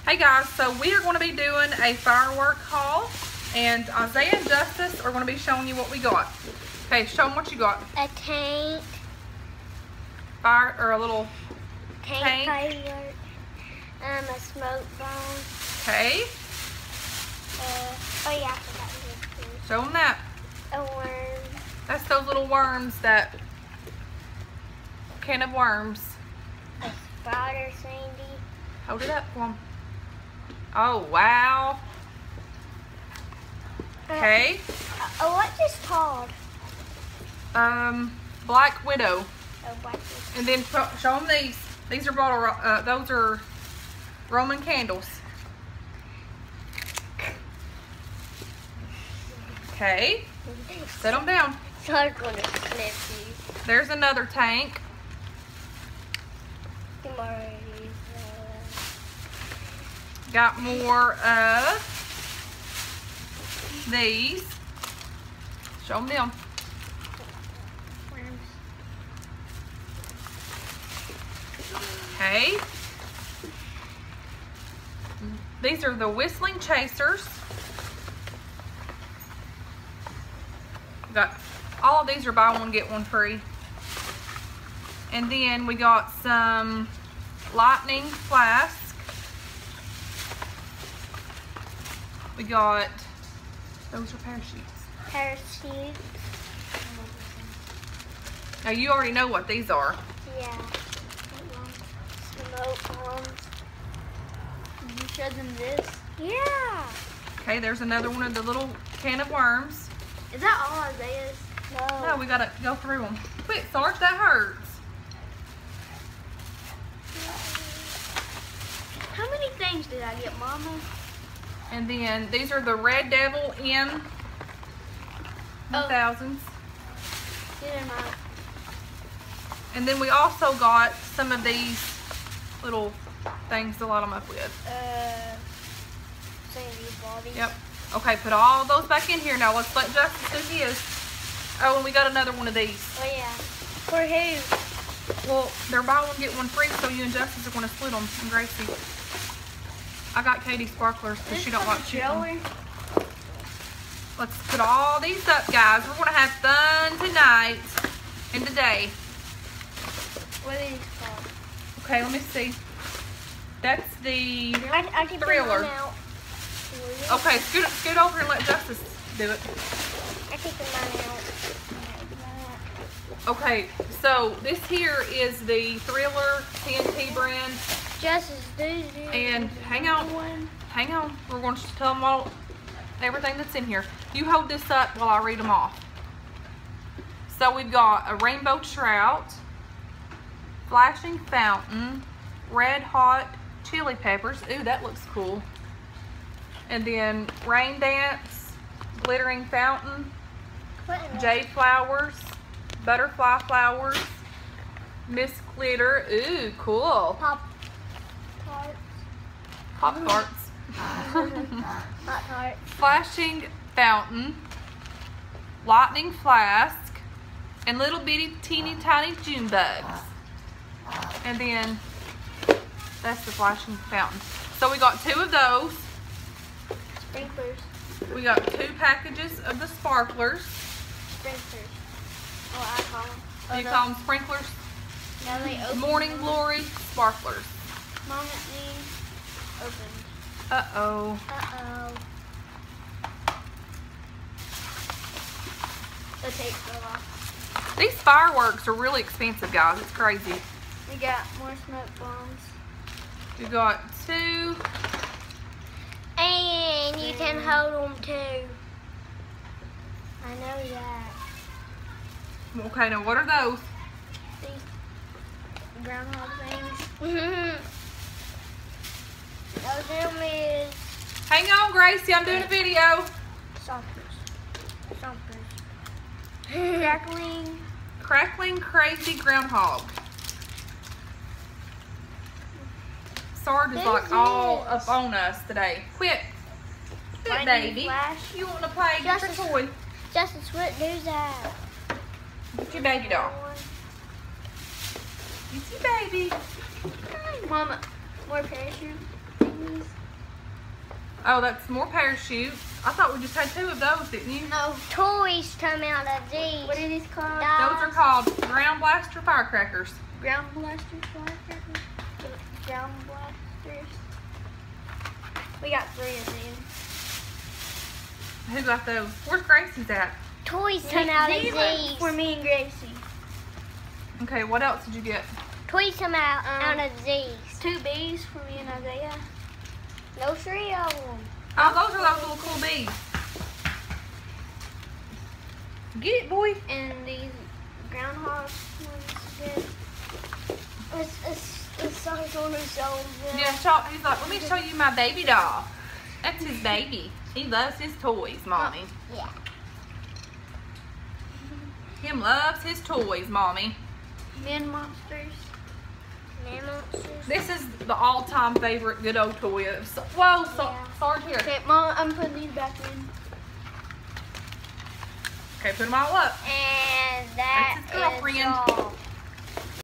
Hey guys, so we are going to be doing a firework haul, and Isaiah and Justice are going to be showing you what we got. Okay, show them what you got. A tank. A little tank. Firework. A smoke bomb. Okay. Oh yeah, I forgot this too. Show them that. A worm. That's those little worms, that can of worms. A spider, Sandy. Hold it up for them. Oh, wow. Okay. What's this called? Black Widow. Oh, Black Widow. And then show them these. These are bottle, those are Roman candles. Okay. Set them down. So I'm going to snip you. There's another tank. Got more of these. Show them down. Okay. These are the whistling chasers. Got all of these are buy one get one free. And then we got some lightning flasks. We got, those are parachutes. Parachutes. Now you already know what these are. Yeah. Smoke bombs. Did you show them this? Yeah. Okay, there's another one of the little can of worms. Is that all Isaiah's? No. No, we gotta go through them. Quick, Sarge, that hurts. How many things did I get, Mama? And then these are the Red Devil M1000s. And then we also got some of these little things to light them up with. Sandy's body. Yep. Okay, put all those back in here. Now let's let Justice do his. Oh, and we got another one of these. Oh yeah. For who? Well, they're buy one get one free, so you and Justice are going to split them. And Gracie. I got Katie sparklers because she don't like shooting. Let's put all these up, guys. We're going to have fun tonight and today. What are these called? Okay, let me see. That's the I can Thriller. Out. Okay, scoot over and let Justice do it. I take mine out. Okay, so this here is the Thriller TNT brand. Justice, and hang on. We're going to tell them everything that's in here. You hold this up while I read them off. So we've got a rainbow trout, flashing fountain, red hot chili peppers. Ooh, that looks cool. And then rain dance, glittering fountain, jade flowers, butterfly flowers, Miss Glitter. Ooh, cool. Pop tarts. Hot tarts. Flashing fountain, lightning flask, and little bitty teeny tiny June bugs. And then that's the flashing fountain. So we got 2 of those. Sprinklers. We got 2 packages of the sparklers. Sprinklers. Oh, I call them. You call them sprinklers? Now they open. Morning Glory sparklers. Mom, it means opened. Uh-oh. Uh-oh. The tape fell off. These fireworks are really expensive, guys. It's crazy. We got more smoke bombs. We got 2. And you can hold them too. I know that. Okay, now what are those? These groundhog things. Those them is Hang on, Gracie. I'm doing a video. stompers. Crackling crazy groundhog. Sarge is like all up on us today. Quit, baby. Flash. You want to play? Get your toy. Justice, what do's that? Get your baby doll. Get your baby. Mama, more parachute thingies. Oh, that's more parachutes. I thought we just had 2 of those, didn't you? No. Toys come out of these. What are these called? Those are called ground blaster firecrackers. Ground blasters, firecrackers. Ground blasters. We got 3 of these. Who got those? Where's Gracie's at? Toys come out of these. For me and Gracie. Okay, what else did you get? Toys come out of these. 2 bees for me and Isaiah. No, 3 of them. Oh, those are those little cool bees. Get it, boy. And these groundhog ones good. It's size on his own. Yeah, he's like, let me show you my baby doll. That's his baby. He loves his toys, Mommy. Yeah. Him loves his toys, Mommy. Man monsters. Man monsters. This is the all-time favorite good old toy. Whoa, Sarge, here. Okay, Mom, I'm putting these back in. Okay, put them all up. And that That's his girlfriend.